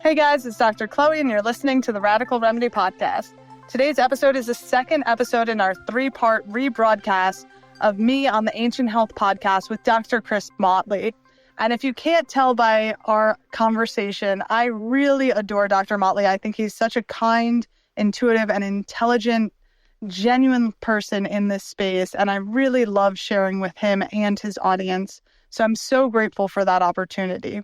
Hey guys, it's Dr. Chloe and you're listening to the Radical Remedy Podcast. Today's episode is the second episode in our 3-part rebroadcast of me on the Ancient Health Podcast with Dr. Chris Motley. And if you can't tell by our conversation, I really adore Dr. Motley. I think he's such a kind, intuitive, and intelligent, genuine person in this space. And I really love sharing with him and his audience. So I'm so grateful for that opportunity.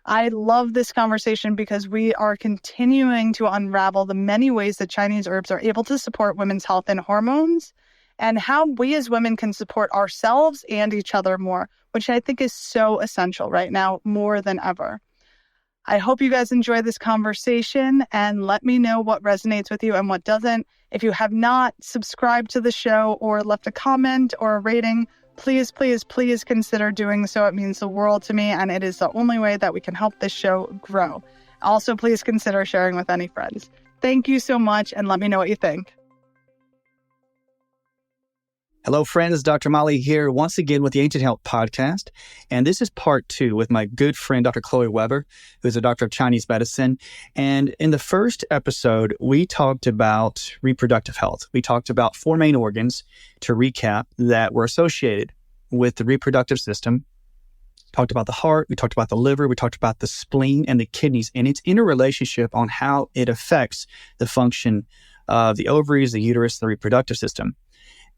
I love this conversation because we are continuing to unravel the many ways that Chinese herbs are able to support women's health and hormones, and how we as women can support ourselves and each other more, which I think is so essential right now more than ever. I hope you guys enjoy this conversation and let me know what resonates with you and what doesn't. If you have not subscribed to the show or left a comment or a rating, please, please, please consider doing so. It means the world to me, and it is the only way that we can help this show grow. Also, please consider sharing with any friends. Thank you so much, and let me know what you think. Hello, friends. Dr. Motley here once again with the Ancient Health Podcast. And this is part 2 with my good friend, Dr. Chloe Weber, who is a doctor of Chinese medicine. And in the first episode, we talked about reproductive health. We talked about 4 main organs, to recap, that were associated with the reproductive system. Talked about the heart, we talked about the liver, we talked about the spleen and the kidneys, and its interrelationship on how it affects the function of the ovaries, the uterus, the reproductive system.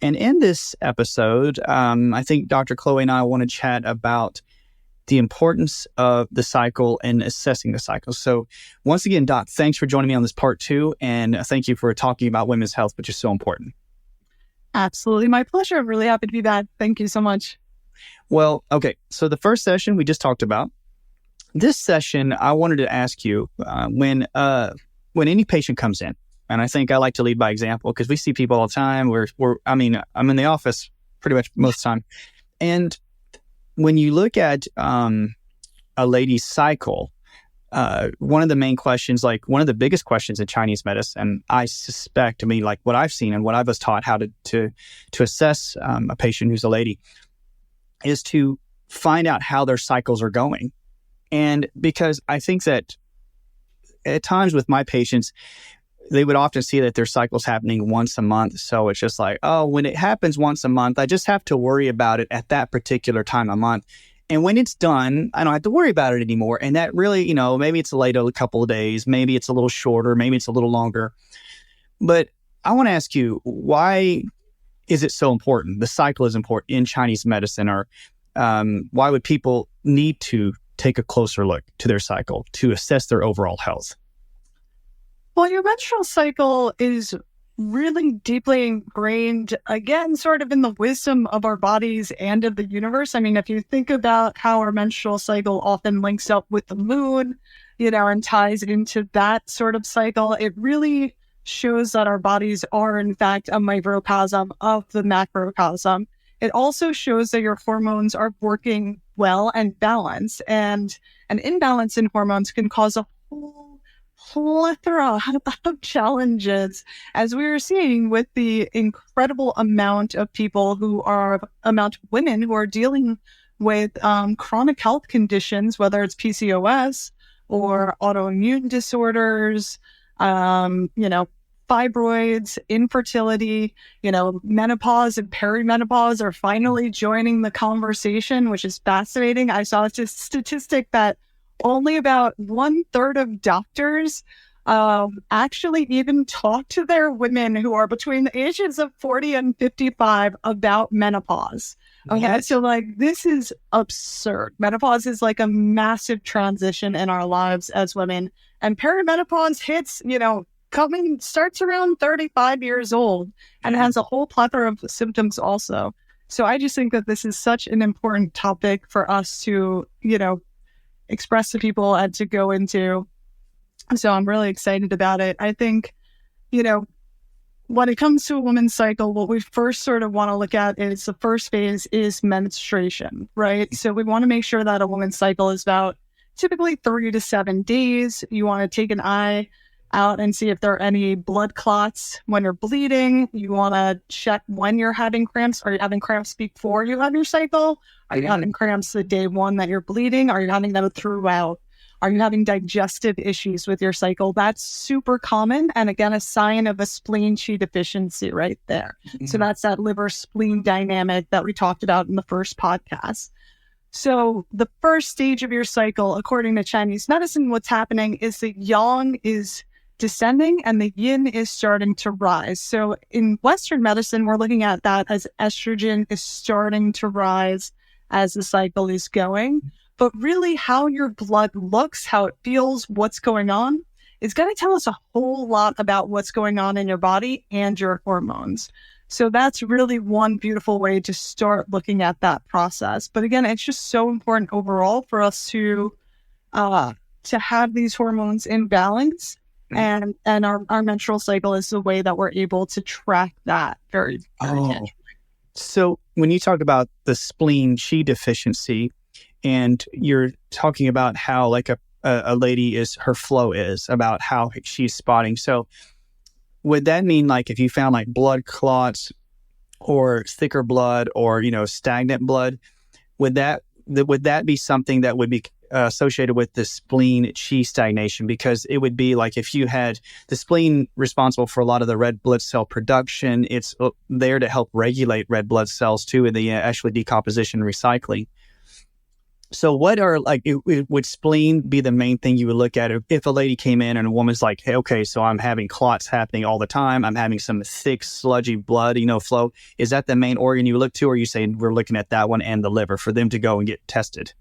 And in this episode, I think Dr. Chloe and I want to chat about the importance of the cycle and assessing the cycle. So once again, Doc, thanks for joining me on this part 2. And thank you for talking about women's health, which is so important. Absolutely. My pleasure. I'm really happy to be back. Thank you so much. Well, okay. So the first session we just talked about. This session, I wanted to ask you when any patient comes in, and I think I like to lead by example because we see people all the time. I'm in the office pretty much most of the time. And when you look at a lady's cycle, one of the main questions, like one of the biggest questions in Chinese medicine, I suspect, like what I've seen and what I was taught how to assess a patient who's a lady, is to find out how their cycles are going. And because I think that at times with my patients, they would often see that their cycle's happening once a month. So it's just like, oh, when it happens once a month, I just have to worry about it at that particular time of month. And when it's done, I don't have to worry about it anymore. And that really, maybe it's late a couple of days, maybe it's a little shorter, maybe it's a little longer. But I want to ask you, why is it so important? The cycle is important in Chinese medicine, or why would people need to take a closer look to their cycle to assess their overall health? Well, your menstrual cycle is really deeply ingrained, again, sort of in the wisdom of our bodies and of the universe. If you think about how our menstrual cycle often links up with the moon, and ties into that sort of cycle, it really shows that our bodies are, in fact, a microcosm of the macrocosm. It also shows that your hormones are working well and balanced, and an imbalance in hormones can cause a whole plethora of challenges, as we are seeing with the incredible amount of women who are dealing with chronic health conditions, whether it's PCOS or autoimmune disorders, fibroids, infertility, menopause and perimenopause are finally joining the conversation, which is fascinating. I saw a statistic that only about 1/3 of doctors actually even talk to their women who are between the ages of 40 and 55 about menopause. Okay, so this is absurd. Menopause is like a massive transition in our lives as women. And perimenopause hits, starts around 35 years old and has a whole plethora of symptoms also. So I just think that this is such an important topic for us to, express to people and to go into. So I'm really excited about it. I think, when it comes to a woman's cycle, what we first sort of want to look at is the first phase is menstruation, right? So we want to make sure that a woman's cycle is about typically 3 to 7 days. You want to take an eye out and see if there are any blood clots when you're bleeding. You want to check when you're having cramps. Are you having cramps before you have your cycle? Are you having cramps the day one that you're bleeding? Are you having them throughout? Are you having digestive issues with your cycle? That's super common. And again, a sign of a spleen Qi deficiency right there. So that's that liver spleen dynamic that we talked about in the first podcast. So the first stage of your cycle, according to Chinese medicine, what's happening is the yang is descending and the yin is starting to rise. So in Western medicine, we're looking at that as estrogen is starting to rise as the cycle is going. But really how your blood looks, how it feels, what's going on is going to tell us a whole lot about what's going on in your body and your hormones. So that's really one beautiful way to start looking at that process. But again, it's just so important overall for us to have these hormones in balance. And our menstrual cycle is the way that we're able to track that very tangibly. So when you talk about the spleen Qi deficiency, and you're talking about how like a lady is, her flow is, about how she's spotting. So would that mean like if you found like blood clots or thicker blood or, stagnant blood, would that be something that would be associated with the spleen Qi stagnation? Because it would be like if you had the spleen responsible for a lot of the red blood cell production, it's there to help regulate red blood cells too in the actually decomposition and recycling. So what are would spleen be the main thing you would look at if a lady came in and a woman's like, hey, okay, so I'm having clots happening all the time. I'm having some thick, sludgy blood, flow. Is that the main organ you look to, or you say we're looking at that one and the liver for them to go and get tested?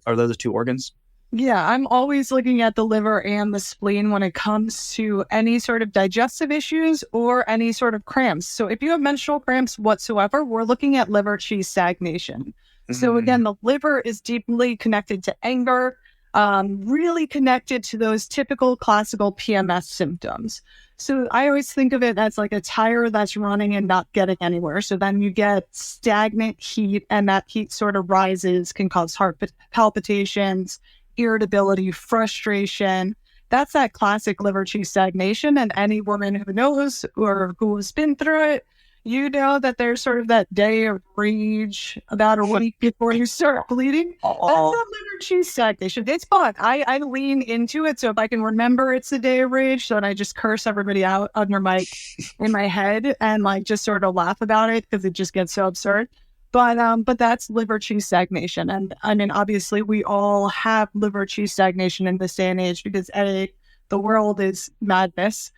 Are those the two organs? Yeah, I'm always looking at the liver and the spleen when it comes to any sort of digestive issues or any sort of cramps. So if you have menstrual cramps whatsoever, we're looking at liver Qi stagnation. So again, the liver is deeply connected to anger, really connected to those typical classical PMS symptoms. So I always think of it as like a tire that's running and not getting anywhere. So then you get stagnant heat, and that heat sort of rises, can cause heart palpitations, irritability, frustration. That's that classic liver Qi stagnation. And any woman who knows or who has been through it, that there's sort of that day of rage about a week before you start bleeding. That's that liver Qi stagnation. It's fun. I lean into it. So if I can remember it's the day of rage, then I just curse everybody out under in my head and just sort of laugh about it because it just gets so absurd. But that's liver Qi stagnation. And I mean, obviously we all have liver Qi stagnation in this day and age because A, the world is madness.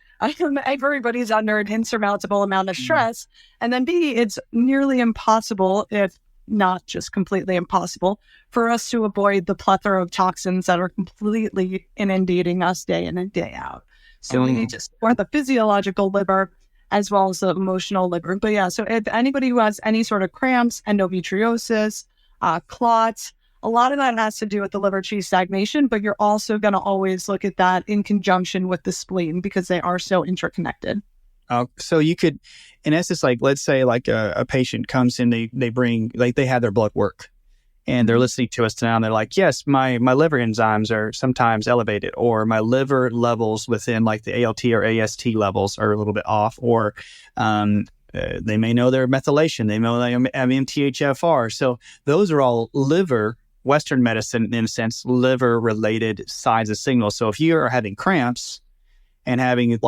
Everybody's under an insurmountable amount of stress. And then B, it's nearly impossible, if not just completely impossible, for us to avoid the plethora of toxins that are completely inundating us day in and day out. So we need to support the physiological liver as well as the emotional liver. But yeah, so if anybody who has any sort of cramps, endometriosis, clots, a lot of that has to do with the liver Qi stagnation, but you're also going to always look at that in conjunction with the spleen because they are so interconnected. So you could, in essence, let's say a patient comes in, they bring, they have their blood work and they're listening to us now and they're like, yes, my liver enzymes are sometimes elevated, or my liver levels within the ALT or AST levels are a little bit off, or they may know their methylation, they know they have MTHFR. So those are all Western medicine, in a sense, liver-related signs of signals. So if you are having cramps and having any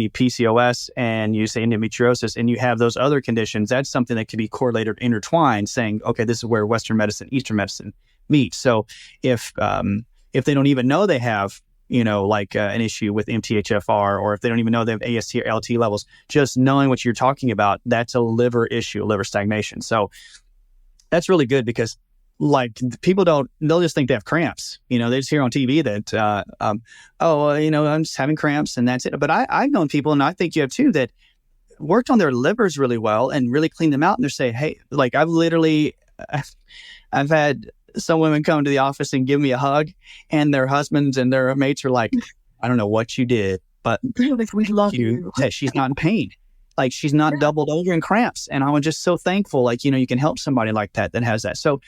PCOS and you say endometriosis and you have those other conditions, that's something that can be correlated, intertwined, saying, okay, this is where Western medicine, Eastern medicine meet. So if they don't even know they have, an issue with MTHFR, or if they don't even know they have AST or LT levels, just knowing what you're talking about, that's a liver issue, liver stagnation. So that's really good because people they'll just think they have cramps. They just hear on TV that, I'm just having cramps and that's it. But I've known people, and I think you have too, that worked on their livers really well and really cleaned them out. And they're saying, hey, I've had some women come to the office and give me a hug, and their husbands and their mates are like, I don't know what you did, but we love you. She's not in pain. She's not doubled over in cramps. And I was just so thankful, you can help somebody like that has that. So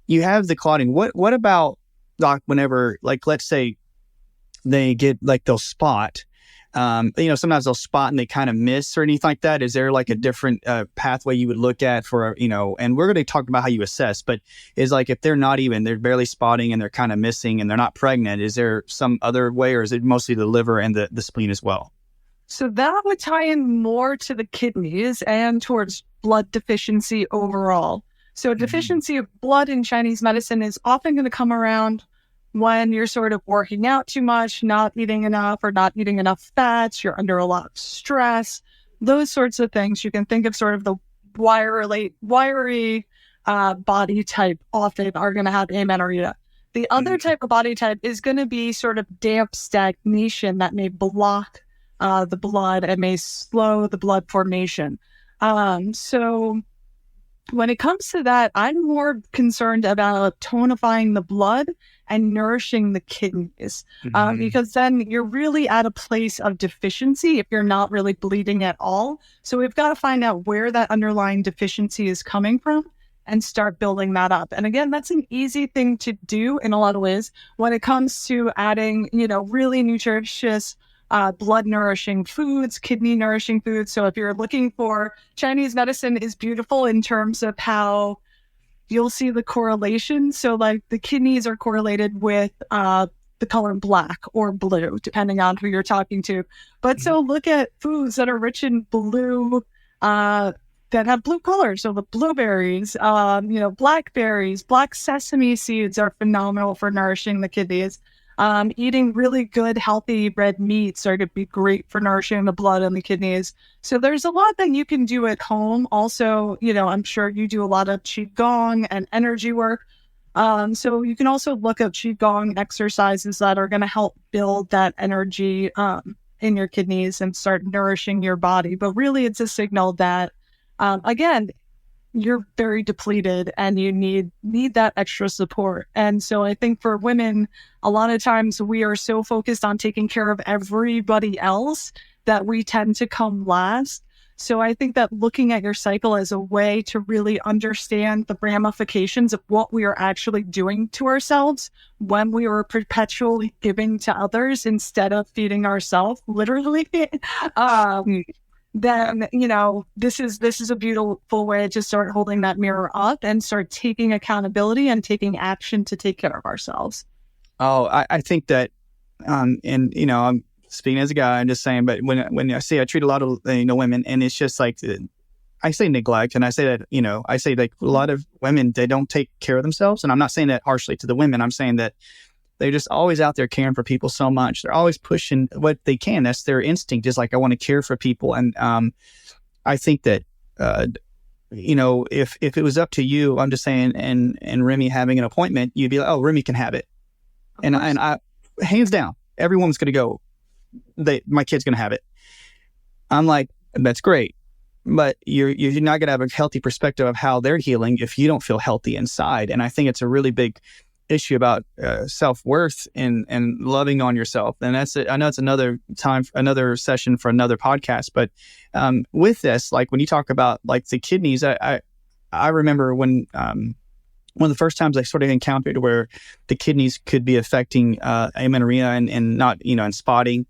you have the clotting. What about, Doc, whenever, let's say they get, they'll spot, sometimes they'll spot and they kind of miss or anything like that. Is there like a different pathway you would look at for, and we're going to talk about how you assess, but is like if they're barely spotting and they're kind of missing and they're not pregnant, is there some other way, or is it mostly the liver and the spleen as well? So that would tie in more to the kidneys and towards blood deficiency overall. So deficiency of blood in Chinese medicine is often going to come around when you're sort of working out too much, not eating enough, or not eating enough fats, you're under a lot of stress, those sorts of things. You can think of sort of the wiry body type often are going to have amenorrhea. The other type of body type is going to be sort of damp stagnation that may block the blood and may slow the blood formation. So when it comes to that, I'm more concerned about tonifying the blood and nourishing the kidneys, because then you're really at a place of deficiency if you're not really bleeding at all. So we've got to find out where that underlying deficiency is coming from and start building that up. And again, that's an easy thing to do in a lot of ways when it comes to adding, really nutritious blood nourishing foods, kidney nourishing foods. So if you're looking for, Chinese medicine is beautiful in terms of how you'll see the correlation. So like the kidneys are correlated with the color black or blue, depending on who you're talking to. But so look at foods that are rich in blue, that have blue color. So the blueberries, blackberries, black sesame seeds are phenomenal for nourishing the kidneys. Eating really good, healthy red meats are going to be great for nourishing the blood and the kidneys. So there's a lot that you can do at home. Also, I'm sure you do a lot of Qigong and energy work. So you can also look at Qigong exercises that are going to help build that energy in your kidneys and start nourishing your body. But really, it's a signal that, again, you're very depleted and you need that extra support. And so I think for women, a lot of times we are so focused on taking care of everybody else that we tend to come last. So I think that looking at your cycle as a way to really understand the ramifications of what we are actually doing to ourselves when we are perpetually giving to others instead of feeding ourselves, literally, then, this is a beautiful way to start holding that mirror up and start taking accountability and taking action to take care of ourselves. Oh, I think that, I'm speaking as a guy, I'm just saying, but when I treat a lot of, women, and it's just like, I say neglect, and I say that, I say like a lot of women, they don't take care of themselves. And I'm not saying that harshly to the women. I'm saying that they're just always out there caring for people so much. They're always pushing what they can. That's their instinct, is like, I want to care for people. And I think that, if it was up to you, I'm just saying, and Remy having an appointment, you'd be like, oh, Remy can have it. And I, hands down, every woman's going to go, my kid's going to have it. I'm like, that's great. But you're not going to have a healthy perspective of how they're healing if you don't feel healthy inside. And I think it's a really big issue about self-worth and loving on yourself. And I know it's another session for another podcast, but with this, like when you talk about like the kidneys, I remember when one of the first times I sort of encountered where the kidneys could be affecting amenorrhea and not, and spotting,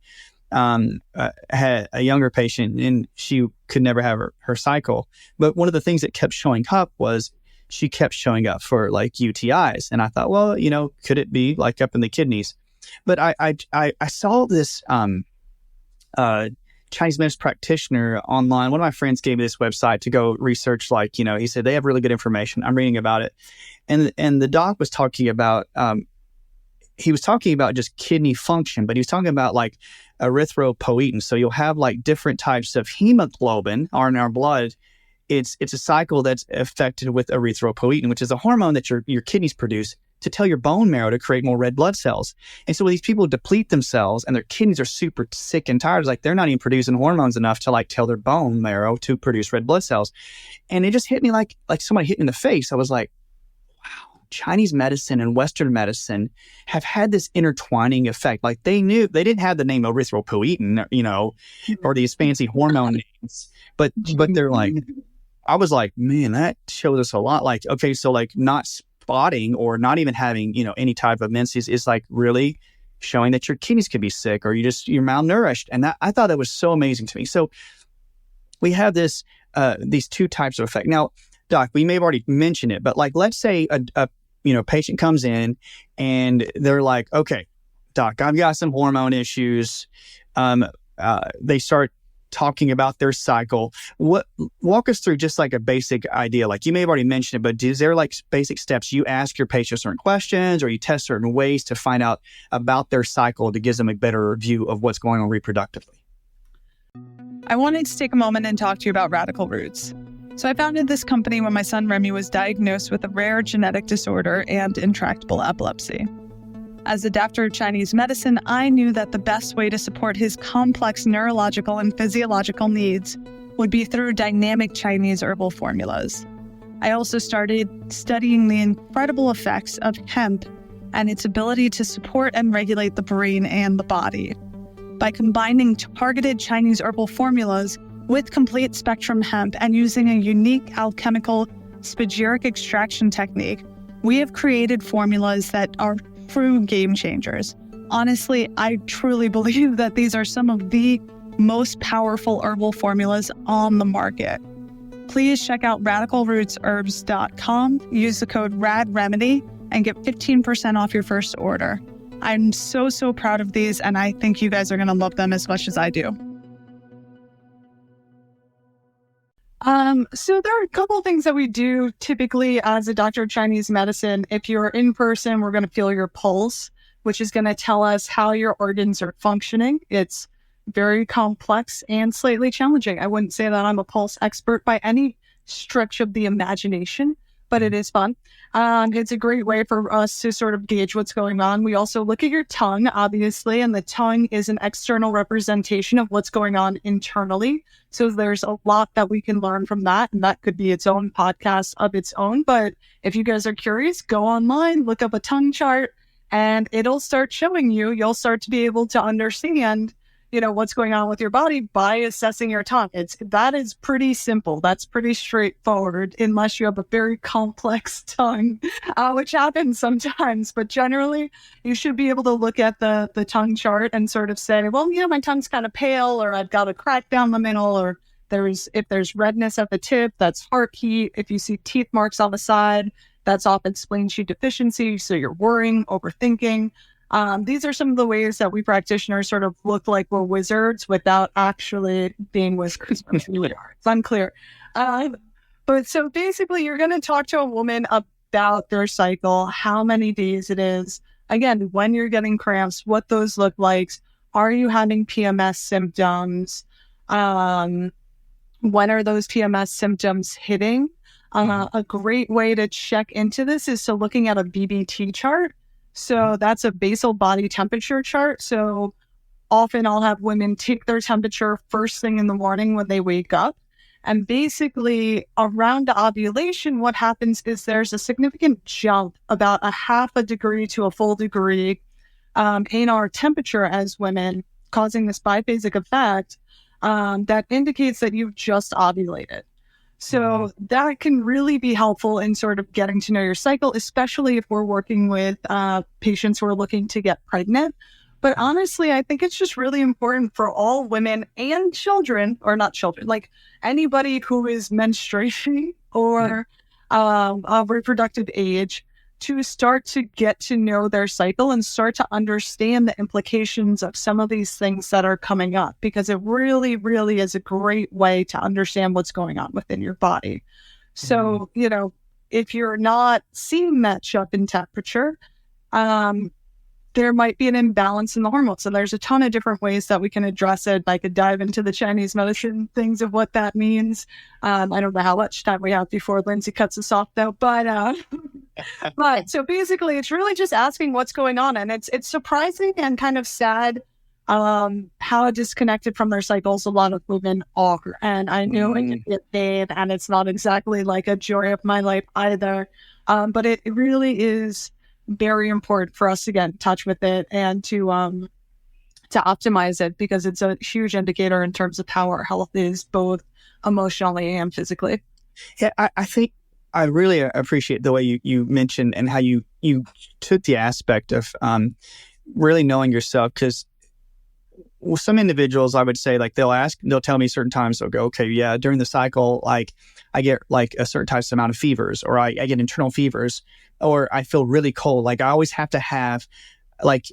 had a younger patient, and she could never have her cycle. But one of the things that kept showing up was she kept showing up for like UTIs. And I thought, well, could it be like up in the kidneys? But I saw this Chinese medicine practitioner online. One of my friends gave me this website to go research, he said they have really good information. I'm reading about it. And the doc was talking about, he was talking about just kidney function, but he was talking about like erythropoietin. So you'll have like different types of hemoglobin are in our blood. It's a cycle that's affected with erythropoietin, which is a hormone that your kidneys produce to tell your bone marrow to create more red blood cells. And so when these people deplete themselves and their kidneys are super sick and tired, like they're not even producing hormones enough to like tell their bone marrow to produce red blood cells. And it just hit me like somebody hit me in the face. I was like, wow, Chinese medicine and Western medicine have had this intertwining effect. Like they didn't have the name erythropoietin, or these fancy hormone names, but they're like, I was like, man, that shows us a lot. Like, okay, so like not spotting or not even having, any type of menses is like really showing that your kidneys could be sick or you're malnourished. And I thought that was so amazing to me. So we have these two types of effect. Now, Doc, we may have already mentioned it, but like, let's say a patient comes in and they're like, okay, Doc, I've got some hormone issues. They start talking about their cycle. Walk us through just like a basic idea. Like you may have already mentioned it, but is there like basic steps you ask your patient certain questions or you test certain ways to find out about their cycle that gives them a better view of what's going on reproductively? I wanted to take a moment and talk to you about Radical Roots. So I founded this company when my son Remy was diagnosed with a rare genetic disorder and intractable epilepsy. As a doctor of Chinese medicine, I knew that the best way to support his complex neurological and physiological needs would be through dynamic Chinese herbal formulas. I also started studying the incredible effects of hemp and its ability to support and regulate the brain and the body. By combining targeted Chinese herbal formulas with complete spectrum hemp and using a unique alchemical spagyric extraction technique, we have created formulas that are true game changers. Honestly, I truly believe that these are some of the most powerful herbal formulas on the market. Please check out radicalrootsherbs.com, use the code RADREMEDY, and get 15% off your first order. I'm so proud of these, and I think you guys are going to love them as much as I do. So there are a couple of things that we do typically as a doctor of Chinese medicine. If you're in person, we're going to feel your pulse, which is going to tell us how your organs are functioning. It's very complex and slightly challenging. I wouldn't say that I'm a pulse expert by any stretch of the imagination, but it is fun. It's a great way for us to sort of gauge what's going on. We also look at your tongue, obviously, and the tongue is an external representation of what's going on internally. So there's a lot that we can learn from that, and that could be its own podcast of its own. But if you guys are curious, go online, look up a tongue chart, and it'll start showing you. You'll start to be able to understand, what's going on with your body by assessing your tongue. That is pretty simple. That's pretty straightforward, unless you have a very complex tongue, which happens sometimes. But generally, you should be able to look at the tongue chart and sort of say, well, my tongue's kind of pale, or I've got a crack down the middle, or if there's redness at the tip, that's heart heat. If you see teeth marks on the side, that's often spleen sheet deficiency. So you're worrying, overthinking. These are some of the ways that we practitioners sort of look like we're wizards without actually being wizards. It's unclear. But so basically, you're going to talk to a woman about their cycle, how many days it is. Again, when you're getting cramps, what those look like. Are you having PMS symptoms? When are those PMS symptoms hitting? A great way to check into this is looking at a BBT chart. So that's a basal body temperature chart. So often I'll have women take their temperature first thing in the morning when they wake up. And basically around ovulation, what happens is there's a significant jump, about a half a degree to a full degree in our temperature as women, causing this biphasic effect that indicates that you've just ovulated. So that can really be helpful in sort of getting to know your cycle, especially if we're working with patients who are looking to get pregnant. But honestly, I think it's just really important for all women and children, or not children, like anybody who is menstruating or of reproductive age, to start to get to know their cycle and start to understand the implications of some of these things that are coming up, because it really, really is a great way to understand what's going on within your body. So, if you're not seeing that jump in temperature, there might be an imbalance in the hormones. So there's a ton of different ways that we can address it. I could dive into the Chinese medicine things of what that means. I don't know how much time we have before Lindsay cuts us off, though. But so basically, it's really just asking what's going on. And it's surprising and kind of sad how disconnected from their cycles a lot of women are. And I know it can get paid, and it's not exactly like a joy of my life either. But it really is very important for us to get in touch with it and to optimize it, because it's a huge indicator in terms of how our health is, both emotionally and physically. Yeah, I think I really appreciate the way you mentioned and how you took the aspect of really knowing yourself, because some individuals, I would say, like they'll tell me certain times, they'll go, okay, yeah, during the cycle, like I get like a certain type amount of fevers, or I get internal fevers, or I feel really cold. Like I always have to have, like,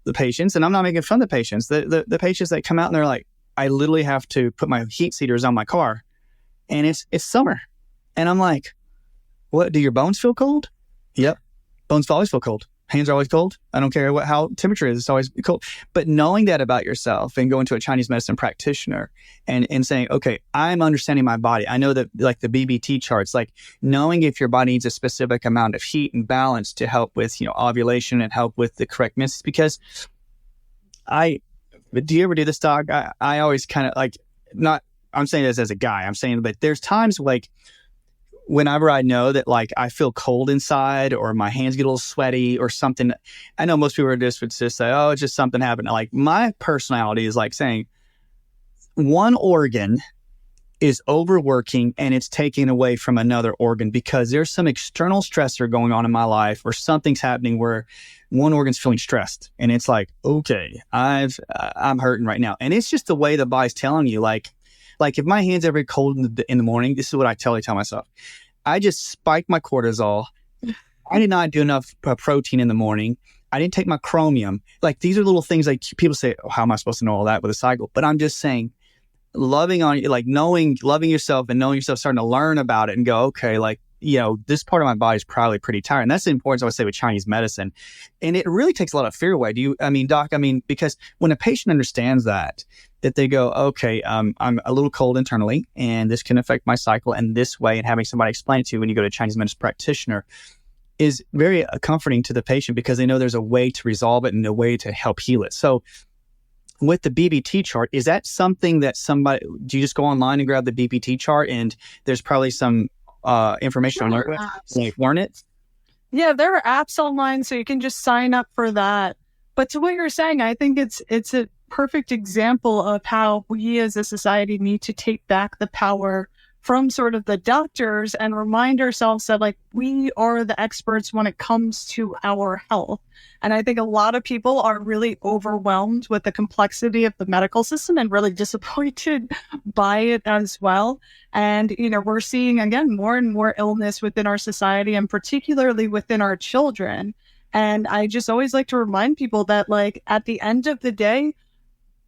the patients, and I'm not making fun of the patients, the patients that come out and they're like, I literally have to put my heat seaters on my car, and it's summer. And I'm like, what, do your bones feel cold? Yep. Bones always feel cold. Hands are always cold. I don't care how temperature is. It's always cold. But knowing that about yourself and going to a Chinese medicine practitioner and saying, okay, I'm understanding my body. I know that, like the BBT charts, like knowing if your body needs a specific amount of heat and balance to help with, ovulation and help with the correct menses. Because do you ever do this, Doc? I always kind of like, not, I'm saying this as a guy, I'm saying, but there's times like, whenever I know that like I feel cold inside or my hands get a little sweaty or something, I know most people would just say, oh, it's just something happened. Like my personality is like saying one organ is overworking and it's taking away from another organ because there's some external stressor going on in my life, or something's happening where one organ's feeling stressed. And it's like, okay, I'm hurting right now. And it's just the way the body's telling you, like if my hands are very cold in the morning, this is what I tell myself. I just spike my cortisol. I did not do enough protein in the morning. I didn't take my chromium. Like these are little things like people say, oh, how am I supposed to know all that with a cycle? But I'm just saying, loving yourself and knowing yourself, starting to learn about it and go, okay, like, this part of my body is probably pretty tired. And that's the importance I would say with Chinese medicine. And it really takes a lot of fear away. Doc, because when a patient understands that they go, okay, I'm a little cold internally and this can affect my cycle in this way, and having somebody explain it to you when you go to a Chinese medicine practitioner is very comforting to the patient, because they know there's a way to resolve it and a way to help heal it. So with the BBT chart, is that something that do you just go online and grab the BBT chart and there's probably some information on it, learn it? Yeah, there are apps online, so you can just sign up for that. But to what you're saying, I think it's a perfect example of how we as a society need to take back the power from sort of the doctors and remind ourselves that like we are the experts when it comes to our health. And I think a lot of people are really overwhelmed with the complexity of the medical system and really disappointed by it as well. And, we're seeing, again, more and more illness within our society, and particularly within our children. And I just always like to remind people that, like, at the end of the day,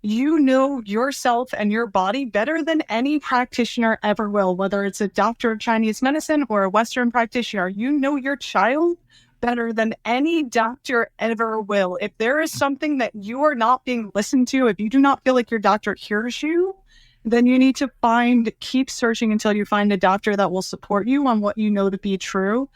you know yourself and your body better than any practitioner ever will, whether it's a doctor of Chinese medicine or a Western practitioner. You know your child better than any doctor ever will. If there is something that you are not being listened to, if you do not feel like your doctor hears you, then you need to keep searching until you find a doctor that will support you on what you know to be true.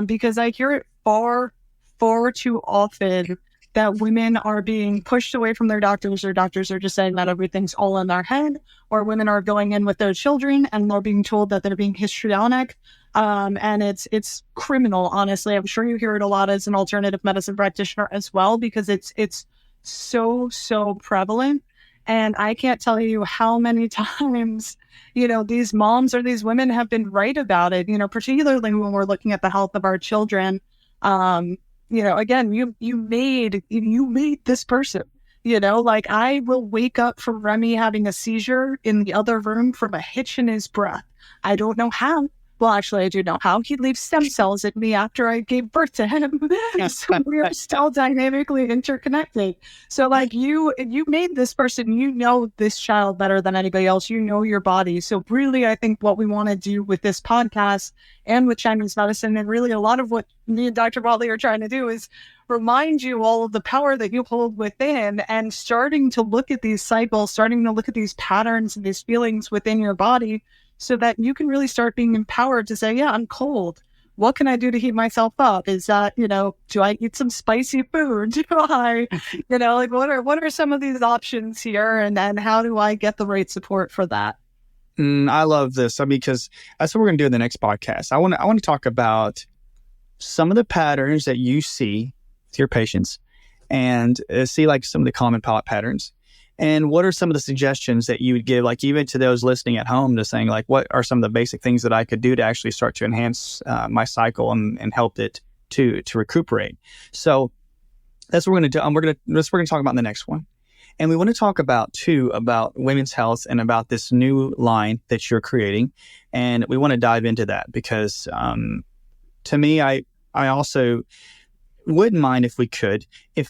Because I hear it far, far too often that women are being pushed away from their doctors, or doctors are just saying that everything's all in their head, or women are going in with their children and they're being told that they're being histrionic. And it's criminal, honestly. I'm sure you hear it a lot as an alternative medicine practitioner as well, because it's so, so prevalent. And I can't tell you how many times, these moms or these women have been right about it, particularly when we're looking at the health of our children. Again, you made this person, like I will wake up from Remy having a seizure in the other room from a hitch in his breath. I don't know how. Well, actually, I do know how. He leaves stem cells in me after I gave birth to him. So we are still dynamically interconnected. So like you made this person, this child better than anybody else. You know your body. So really, I think what we want to do with this podcast and with Chinese medicine, and really a lot of what me and Dr. Motley are trying to do, is remind you all of the power that you hold within, and starting to look at these cycles, starting to look at these patterns and these feelings within your body, so that you can really start being empowered to say, yeah, I'm cold. What can I do to heat myself up? Is that, do I eat some spicy food? Do I, what are some of these options here? And then how do I get the right support for that? I love this. Because that's what we're going to do in the next podcast. I want to talk about some of the patterns that you see with your patients, and see like some of the common patterns. And what are some of the suggestions that you would give, like even to those listening at home, to saying like, what are some of the basic things that I could do to actually start to enhance my cycle and help it to recuperate? So that's what we're going to do. That's what we're going to talk about in the next one. And we want to talk about too about women's health and about this new line that you're creating. And we want to dive into that because to me, I also wouldn't mind if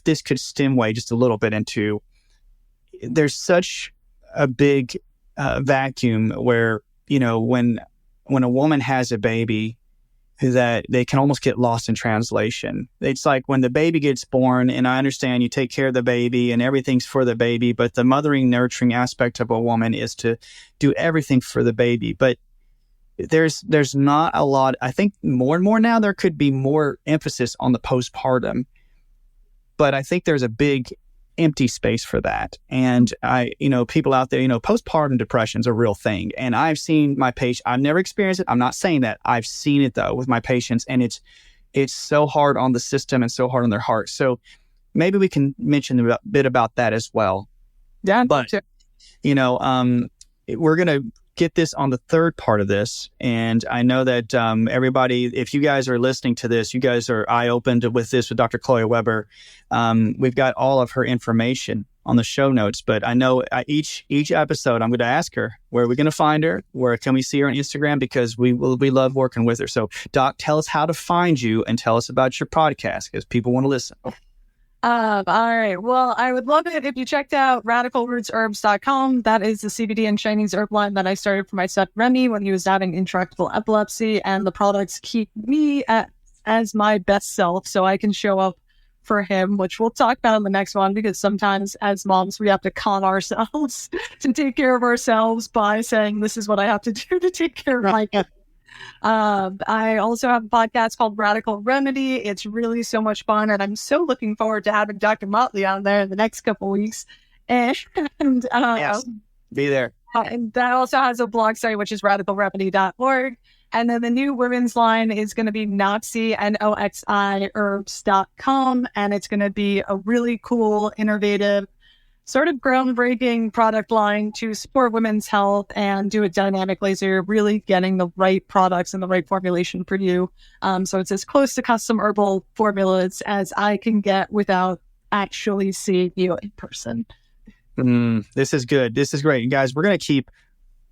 this could stem away just a little bit into, there's such a big vacuum where, when a woman has a baby, that they can almost get lost in translation. It's like when the baby gets born, and I understand you take care of the baby and everything's for the baby, but the mothering, nurturing aspect of a woman is to do everything for the baby. But there's not a lot. I think more and more now there could be more emphasis on the postpartum, but I think there's a big empty space for that. And people out there, postpartum depression is a real thing. And I've seen my patient, I've never experienced it. I'm not saying that. I've seen it though with my patients, and it's so hard on the system and so hard on their heart. So maybe we can mention a bit about that as well. Yeah. But, we're going to get this on the third part of this. And I know that everybody, if you guys are listening to this, you guys are eye-opened with this with Dr. Chloe Weber. We've got all of her information on the show notes, but I know each episode I'm going to ask her, where are we going to find her? Where can we see her on Instagram? Because we love working with her. So Doc, tell us how to find you and tell us about your podcast because people want to listen. All right. Well, I would love it if you checked out radicalrootsherbs.com. That is the CBD and Chinese herb line that I started for my son Remy when he was having intractable epilepsy, and the products keep me as my best self so I can show up for him, which we'll talk about in the next one, because sometimes as moms, we have to con ourselves to take care of ourselves by saying, this is what I have to do to take care of my kid. I also have a podcast called Radical Remedy. It's really so much fun, and I'm so looking forward to having Dr. Motley on there in the next couple of weeks. And Yes, be there. And that also has a blog site, which is radicalremedy.org. And then the new women's line is going to be Noxi, Noxi herbs.com. And it's going to be a really cool, innovative, sort of groundbreaking product line to support women's health and do it dynamically. So you're really getting the right products and the right formulation for you. So it's as close to custom herbal formulas as I can get without actually seeing you in person. This is good. This is great. And guys, we're going to keep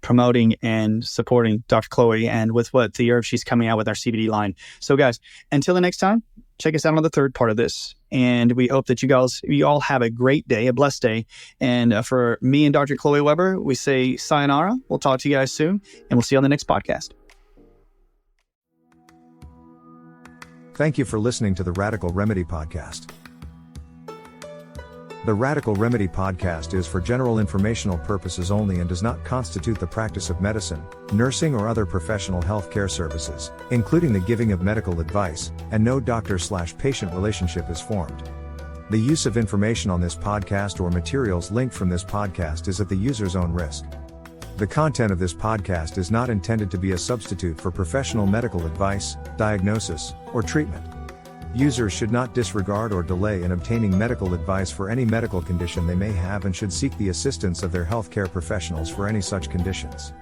promoting and supporting Dr. Chloe and with what the herb she's coming out with our CBD line. So guys, until the next time, check us out on the third part of this. And we hope that you all have a great day, a blessed day. And for me and Dr. Chloe Weber, we say sayonara. We'll talk to you guys soon, and we'll see you on the next podcast. Thank you for listening to the Radical Remedy Podcast. The Radical Remedy Podcast is for general informational purposes only and does not constitute the practice of medicine, nursing, or other professional health care services, including the giving of medical advice, and no doctor/patient relationship is formed. The use of information on this podcast or materials linked from this podcast is at the user's own risk. The content of this podcast is not intended to be a substitute for professional medical advice, diagnosis, or treatment. Users should not disregard or delay in obtaining medical advice for any medical condition they may have and should seek the assistance of their healthcare professionals for any such conditions.